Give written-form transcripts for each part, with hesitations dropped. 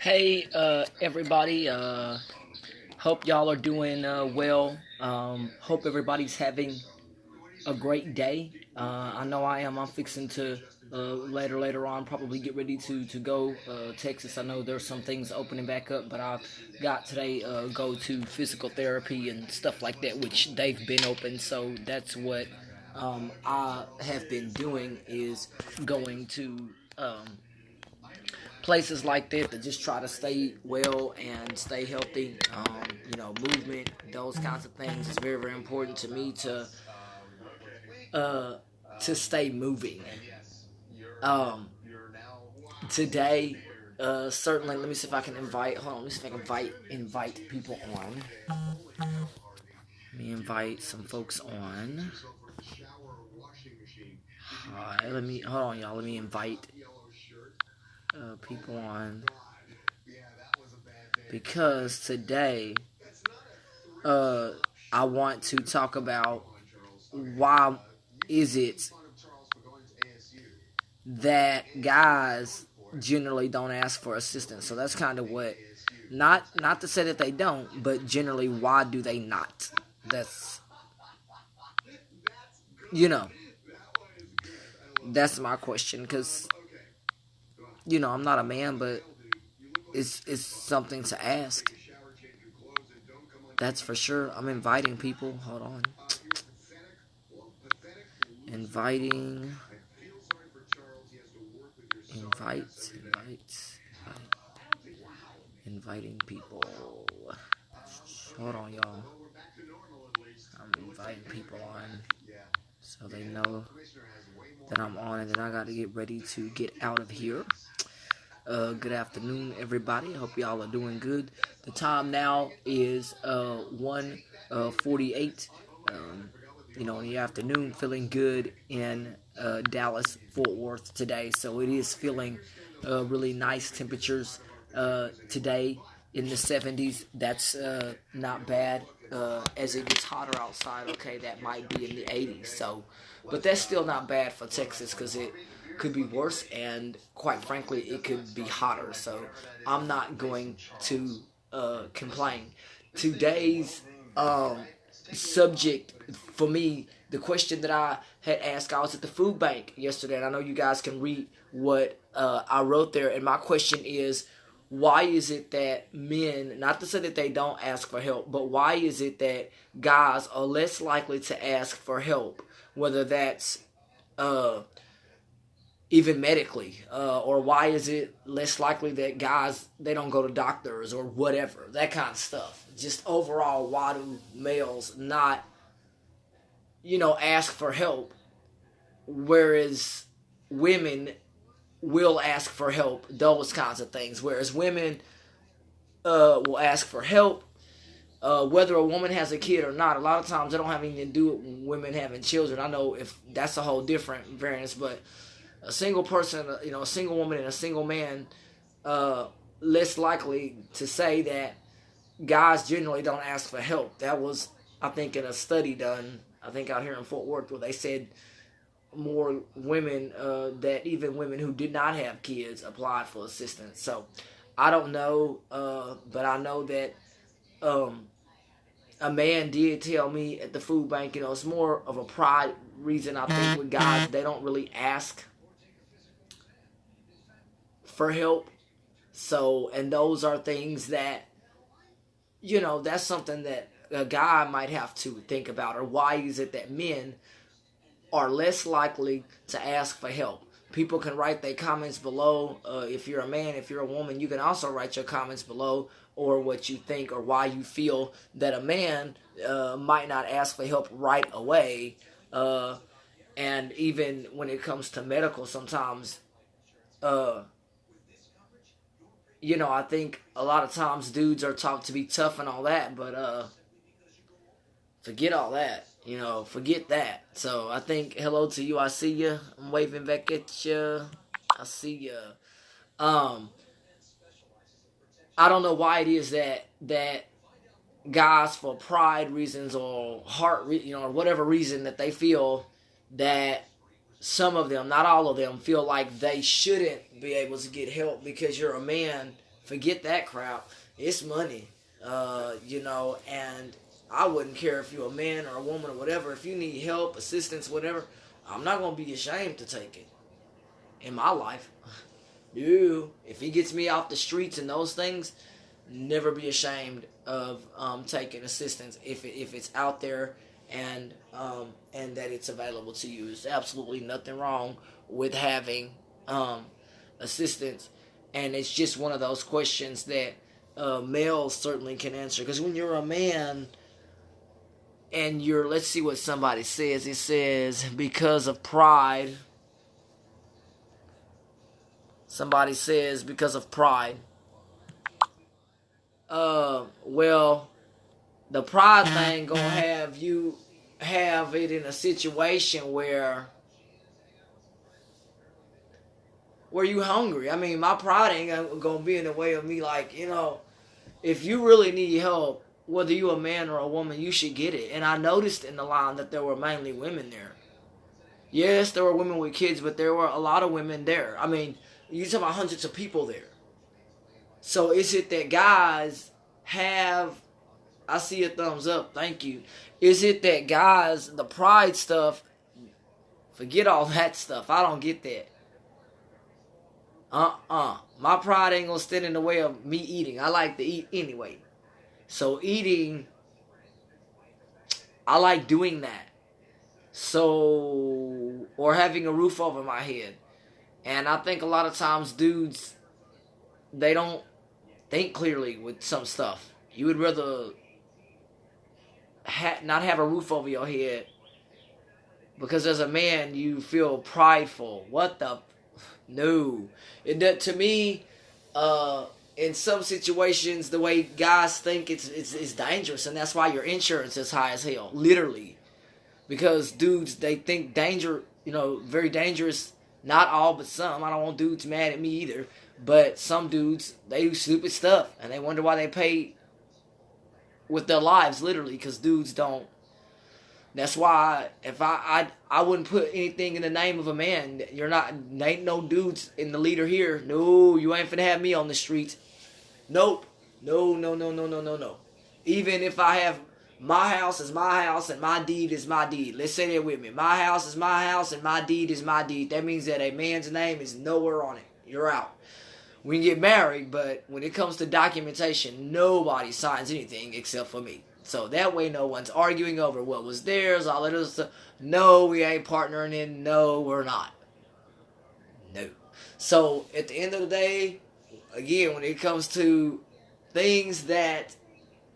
Hey, everybody. Hope y'all are doing well. Hope everybody's having a great day. I know I am. I'm fixing to later on probably get ready to go Texas. I know there's some things opening back up, but I've got today go to physical therapy and stuff like that, which they've been open. So that's what I have been doing is going to. Places like that to just try to stay well and stay healthy. Movement, those kinds of things is very, very important to me uh, to stay moving. Um, Today, certainly, let me see if I can invite. Hold on, let me see if I can invite people on. Let me invite some folks on. Hi, let me hold on, y'all. Let me invite people on because today uh, I want to talk about why is it that guys generally don't ask for assistance. So that's kind of what, not to say that they don't, but generally why do they not? That's you know that's my question because I'm not a man, but it's something to ask. That's for sure. I'm inviting people. Hold on. Inviting. Invite. Inviting people. Hold on, y'all. I'm inviting people on so they know that I'm on and that I got to get ready to get out of here. Good afternoon, everybody. Hope y'all are doing good. The time now is 1:48. In the afternoon, feeling good in Dallas, Fort Worth today. So it is feeling really nice temperatures today in the 70s. That's not bad. As it gets hotter outside, okay, that might be in the 80s. So, but that's still not bad for Texas because it could be worse, and quite frankly, it could be hotter. So, I'm not going to complain. Today's subject for me, the question that I had asked, I was at the food bank yesterday, and I know you guys can read what I wrote there. And my question is, why is it that men, not to say that they don't ask for help, but why is it that guys are less likely to ask for help, whether that's uh, even medically, or why is it less likely that guys they don't go to doctors or whatever, that kind of stuff. Just overall, why do males not ask for help, whereas women will ask for help, those kinds of things. Whereas women will ask for help, whether a woman has a kid or not. A lot of times, they don't have anything to do with women having children. I know if that's a whole different variance, but a single person, a single woman and a single man, less likely to say that guys generally don't ask for help. That was, I think, in a study done, I think out here in Fort Worth, where they said more women, that even women who did not have kids applied for assistance. So I don't know, but I know that a man did tell me at the food bank, it's more of a pride reason. I think with guys, they don't really ask for help. So, and those are things that, that's something that a guy might have to think about. Or why is it that men are less likely to ask for help? People can write their comments below. If you're a man, if you're a woman, you can also write your comments below, or what you think or why you feel that a man might not ask for help right away. And even when it comes to medical, sometimes, uh, I think a lot of times dudes are taught to be tough and all that, but forget all that. Forget that. So I think hello to you. I see you. I'm waving back at you. I see you. Um, I don't know why it is that guys, for pride reasons or or whatever reason, that they feel that some of them, not all of them, feel like they shouldn't be able to get help because you're a man. Forget that crap. It's money. And I wouldn't care if you're a man or a woman or whatever. If you need help, assistance, whatever, I'm not gonna be ashamed to take it. In my life, if he gets me off the streets and those things, never be ashamed of taking assistance if it's out there and that it's available to you. There's absolutely nothing wrong with having assistance, and it's just one of those questions that males certainly can answer. Because when you're a man and let's see what somebody says. It says, because of pride. Somebody says, because of pride. Well, the pride thing gonna have you have it in a situation where you hungry. I mean, my pride ain't gonna be in the way of me. Like, if you really need help, whether you a man or a woman, you should get it. And I noticed in the line that there were mainly women there. Yes, there were women with kids, but there were a lot of women there. I mean, you're talking about hundreds of people there. So is it that guys have... I see a thumbs up. Thank you. Is it that guys, the pride stuff, forget all that stuff. I don't get that. My pride ain't gonna stand in the way of me eating. I like to eat anyway. So eating, I like doing that. So, or having a roof over my head. And I think a lot of times dudes, they don't think clearly with some stuff. You would rather not have a roof over your head because as a man you feel prideful. What the... No. To me, in some situations, the way guys think it's dangerous, and that's why your insurance is high as hell. Literally. Because dudes, they think danger, very dangerous. Not all, but some. I don't want dudes mad at me either. But some dudes, they do stupid stuff, and they wonder why they pay with their lives, literally, because dudes don't. That's why if I wouldn't put anything in the name of a man. Ain't no dudes in the leader here. No, you ain't finna have me on the streets. Nope. No. Even if I have, my house is my house and my deed is my deed. Let's say that with me. My house is my house and my deed is my deed. That means that a man's name is nowhere on it. You're out. We can get married, but when it comes to documentation, nobody signs anything except for me. So that way no one's arguing over what was theirs, all that other stuff. No, we ain't partnering in. No, we're not. No. So at the end of the day, again, when it comes to things that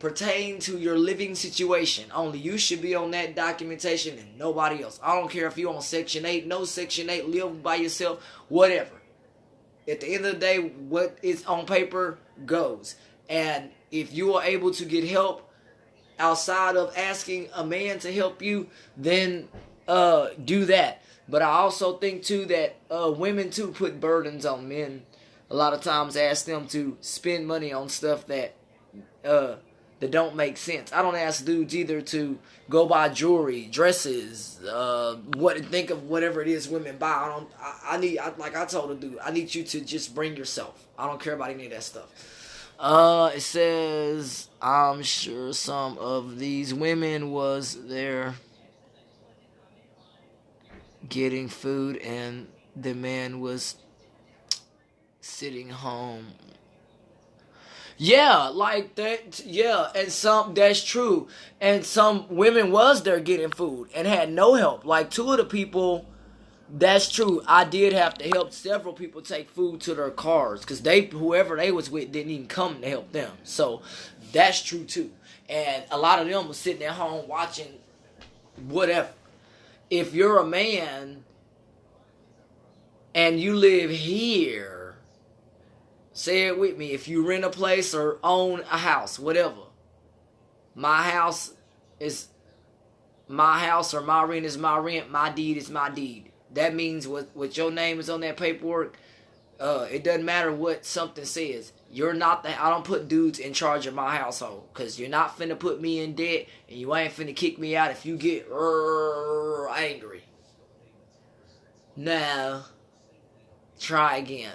pertain to your living situation, only you should be on that documentation and nobody else. I don't care if you're on Section 8, no Section 8, live by yourself, whatever. At the end of the day, what is on paper goes. And if you are able to get help outside of asking a man to help you, then do that. But I also think too that women too put burdens on men. A lot of times ask them to spend money on stuff that don't make sense. I don't ask dudes either to go buy jewelry, dresses, think of whatever it is women buy. Like I told a dude, I need you to just bring yourself. I don't care about any of that stuff. It says, I'm sure some of these women was there getting food and the man was sitting home. Yeah, like that. Yeah, and that's true. And some women was there getting food and had no help. Like two of the people, that's true. I did have to help several people take food to their cars because whoever they was with didn't even come to help them. So that's true too. And a lot of them was sitting at home watching whatever. If you're a man and you live here, say it with me. If you rent a place or own a house, whatever. My house is my house or my rent is my rent. My deed is my deed. That means what your name is on that paperwork, it doesn't matter what something says. You're not I don't put dudes in charge of my household. Because you're not finna put me in debt. And you ain't finna kick me out if you get angry. No. Try again.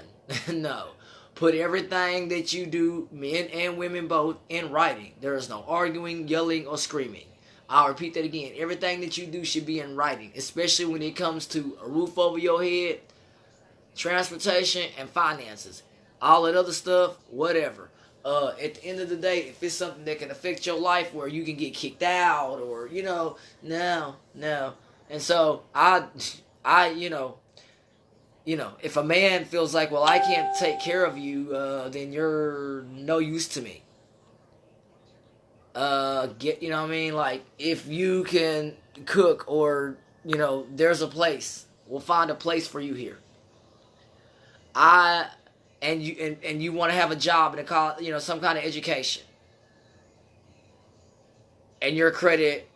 No. Put everything that you do, men and women both, in writing. There is no arguing, yelling, or screaming. I'll repeat that again. Everything that you do should be in writing, especially when it comes to a roof over your head, transportation, and finances. All that other stuff, whatever. At the end of the day, if it's something that can affect your life where you can get kicked out or, no. And so if a man feels like, well, I can't take care of you, then you're no use to me. Like, if you can cook or, there's a place, we'll find a place for you here. And you want to have a job and some kind of education. And your credit,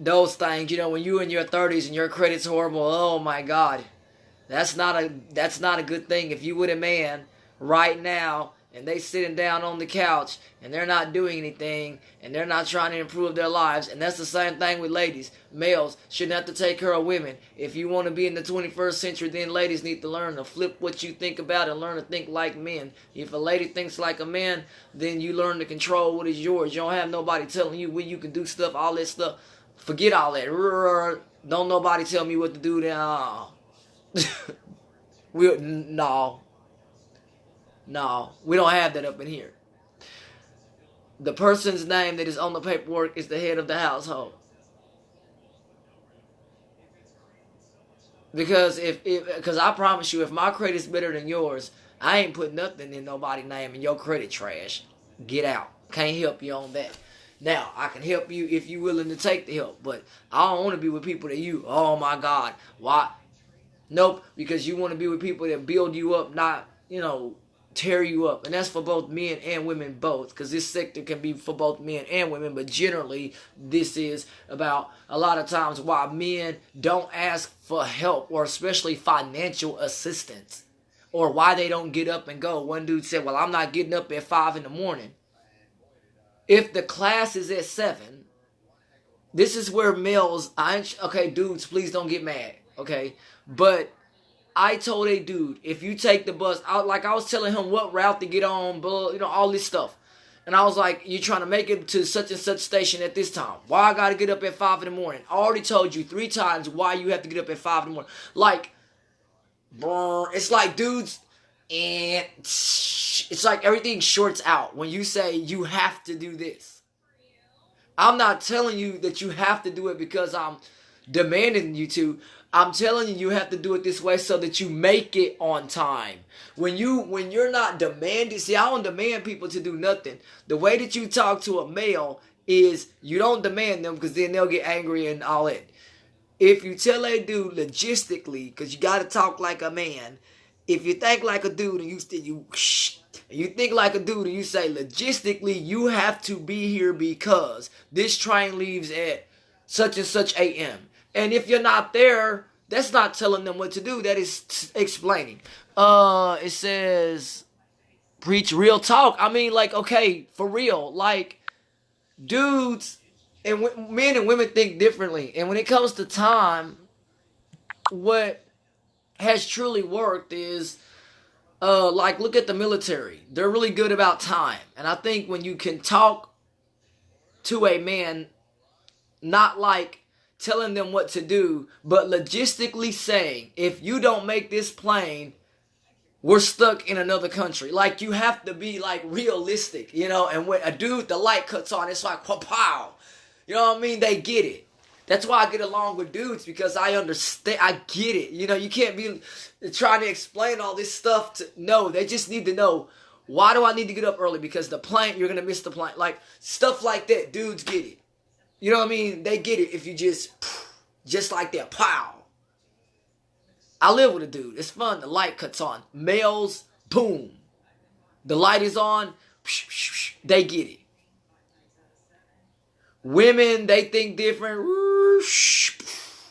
those things, when you're in your 30s and your credit's horrible, oh my God. That's not a good thing. If you with a man right now and they sitting down on the couch and they're not doing anything and they're not trying to improve their lives, and that's the same thing with ladies. Males shouldn't have to take care of women. If you want to be in the 21st century, then ladies need to learn to flip what you think about and learn to think like men. If a lady thinks like a man, then you learn to control what is yours. You don't have nobody telling you when you can do stuff, all that stuff. Forget all that. Don't nobody tell me what to do now. No, we don't have that up in here. The person's name that is on the paperwork is the head of the household. Because because I promise you, if my credit's better than yours, I ain't put nothing in nobody's name and your credit trash. Get out. Can't help you on that. Now, I can help you if you're willing to take the help, but I don't want to be with people that oh my God, why? Nope, because you want to be with people that build you up, not, tear you up. And that's for both men and women both, because this sector can be for both men and women, but generally this is about a lot of times why men don't ask for help or especially financial assistance, or why they don't get up and go. One dude said, well, I'm not getting up at 5 in the morning. If the class is at 7, this is where males, okay, dudes, please don't get mad, okay? But I told a dude, if you take the bus, I was telling him what route to get on, all this stuff. And I was like, you're trying to make it to such and such station at this time. Why I got to get up at 5 in the morning? I already told you 3 times why you have to get up at 5 in the morning. Like, it's like dudes, and it's like everything shorts out when you say you have to do this. I'm not telling you that you have to do it because I'm demanding you to. I'm telling you have to do it this way so that you make it on time. When you're not demanding, see, I don't demand people to do nothing. The way that you talk to a male is you don't demand them, because then they'll get angry and all that. If you tell a dude logistically, because you got to talk like a man. If you think like a dude and you think like a dude and you say logistically you have to be here because this train leaves at such and such a.m. And if you're not there, that's not telling them what to do. That is explaining. It says, preach real talk. I mean, like, okay, for real. Like, dudes and men and women think differently. And when it comes to time, what has truly worked is, look at the military. They're really good about time. And I think when you can talk to a man, not like telling them what to do, but logistically saying, if you don't make this plane, we're stuck in another country. Like, you have to be, like, realistic, and when a dude, the light cuts on, it's like, pow. You know what I mean? They get it. That's why I get along with dudes, because I understand, I get it. You can't be trying to explain all this stuff no, they just need to know, why do I need to get up early? Because the plane, you're going to miss the plane. Like, stuff like that, dudes get it. You know what I mean? They get it if you just like that, pow. I live with a dude. It's fun. The light cuts on. Males, boom. The light is on. They get it. Women, they think different.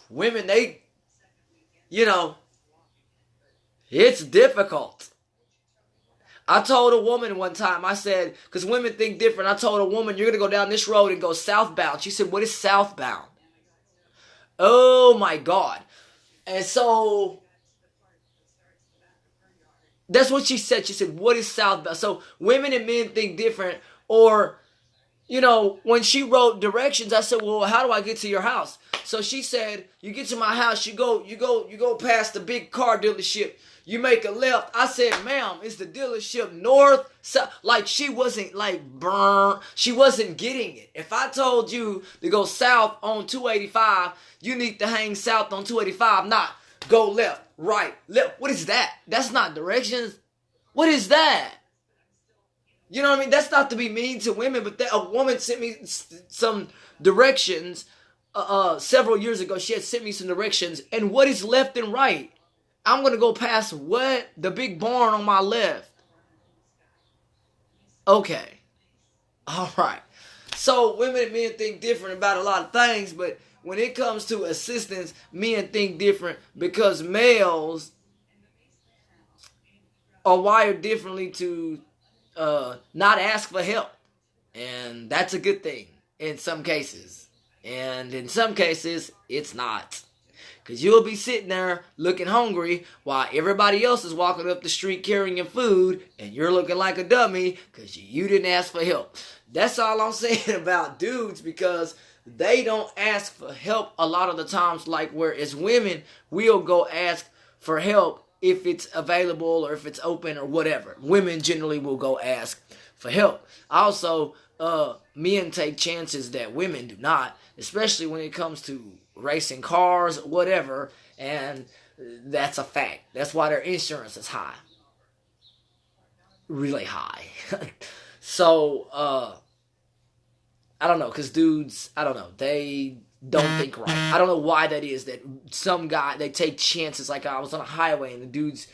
Women, it's difficult. I told a woman one time, I said, because women think different. I told a woman, you're going to go down this road and go southbound. She said, what is southbound? Oh my God. And so That's what she said. She said, what is southbound? So women and men think different. Or, when she wrote directions, I said, well, how do I get to your house? So she said, you get to my house, you go past the big car dealership, you make a left. I said, ma'am, is the dealership north, south? Like, she wasn't she wasn't getting it. If I told you to go south on 285, you need to hang south on 285, not go left, right, left. What is that? That's not directions. What is that? You know what I mean? That's not to be mean to women, but a woman sent me some directions several years ago. She had sent me some directions, and what is left and right? I'm going to go past what? The big barn on my left. Okay. All right. So women and men think different about a lot of things, but when it comes to assistance, men think different because males are wired differently to not ask for help. And that's a good thing in some cases. And in some cases, it's not. Because you'll be sitting there looking hungry while everybody else is walking up the street carrying food, and you're looking like a dummy because you didn't ask for help. That's all I'm saying about dudes, because they don't ask for help a lot of the times, like whereas women will go ask for help if it's available or if it's open or whatever. Women generally will go ask for help. Also, men take chances that women do not, especially when it comes to racing cars, whatever, and that's a fact. That's why their insurance is high. Really high. So, I don't know, because dudes, I don't know, they don't think right. I don't know why that is, that some guy, they take chances. Like, I was on a highway and the dudes,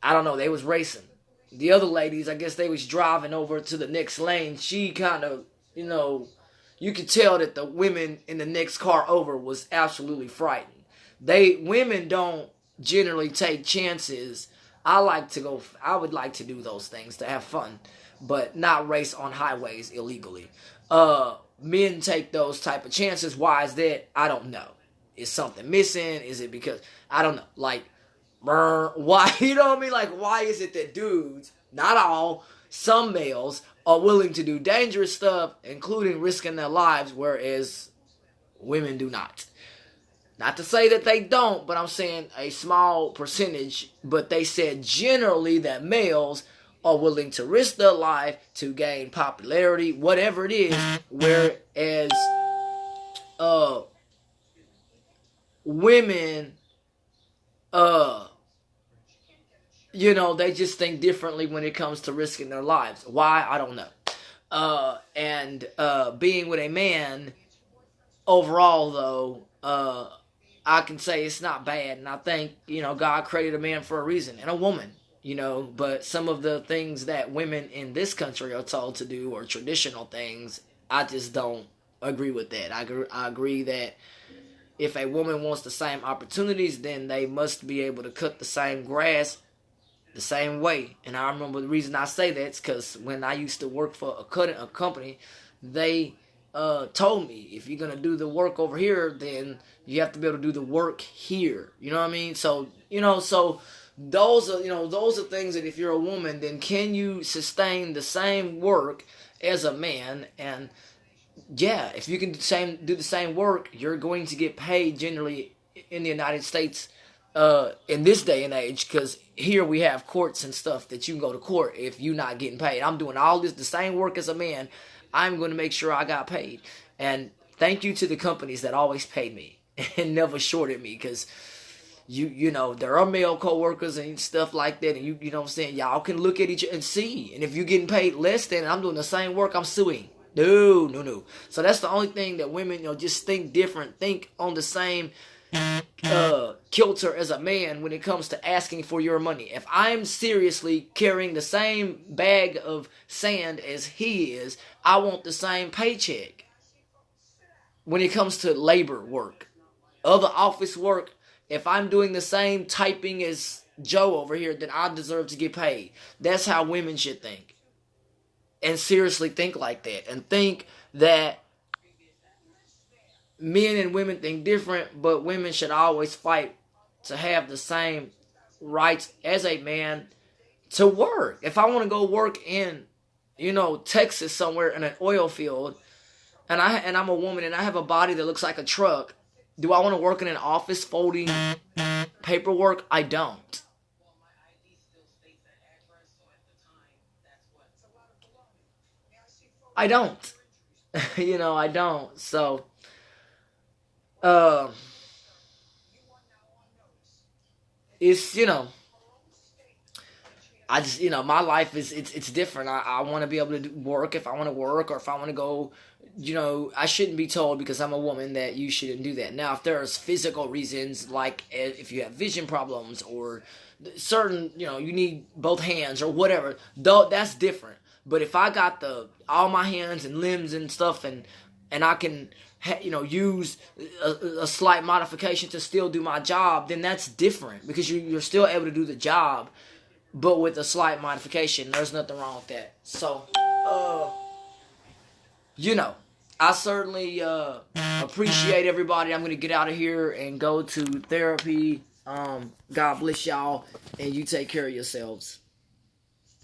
I don't know, they was racing. The other ladies, I guess they was driving over to the next lane. She kind of, you could tell that the women in the next car over was absolutely frightened. Women don't generally take chances. I would like to do those things to have fun, but not race on highways illegally. Men take those type of chances. Why is that? I don't know. Is something missing? Is it because, I don't know, like, why, you know what I mean? Like, why is it that dudes, not all, some males, are willing to do dangerous stuff, including risking their lives, whereas women do not? Not to say that they don't, but I'm saying a small percentage, but they said generally that males are willing to risk their life to gain popularity, whatever it is, whereas women, they just think differently when it comes to risking their lives. Why? I don't know. And being with a man, overall, though, I can say it's not bad. And I think, God created a man for a reason, and a woman, but some of the things that women in this country are told to do, or traditional things, I just don't agree with that. I agree that if a woman wants the same opportunities, then they must be able to cut the same grass the same way. And I remember the reason I say that is because when I used to work for a company, they told me, if you're going to do the work over here, then you have to be able to do the work here. You know what I mean? So, so those are things that if you're a woman, then can you sustain the same work as a man? And yeah, if you can do the same work, you're going to get paid generally in the United States in this day and age, because here we have courts and stuff that you can go to court if you're not getting paid. I'm doing all the same work as a man. I'm going to make sure I got paid. And thank you to the companies that always paid me and never shorted me, because there are male co-workers and stuff like that, and you know what I'm saying, y'all can look at each other and see. And if you're getting paid less than I'm doing the same work, I'm suing. No. So that's the only thing that women, just think different, think on the same kilter as a man when it comes to asking for your money. If I'm seriously carrying the same bag of sand as he is, I want the same paycheck. When it comes to labor work, other office work, if I'm doing the same typing as Joe over here, then I deserve to get paid. That's how women should think. And seriously think like that. And think that men and women think different, but women should always fight to have the same rights as a man to work. If I want to go work in, Texas somewhere in an oil field, and I'm a woman and I have a body that looks like a truck, do I want to work in an office folding paperwork? I don't. I don't. I don't. So, uh, it's I just, my life is it's different. I want to be able to work if I want to work, or if I want to go. I shouldn't be told because I'm a woman that you shouldn't do that. Now, if there's physical reasons, like if you have vision problems or certain, you need both hands or whatever, though that's different. But if I got all my hands and limbs and stuff, and I can, use a slight modification to still do my job, then that's different because you're still able to do the job, but with a slight modification. There's nothing wrong with that. So, I certainly appreciate everybody. I'm going to get out of here and go to therapy. God bless y'all, and you take care of yourselves.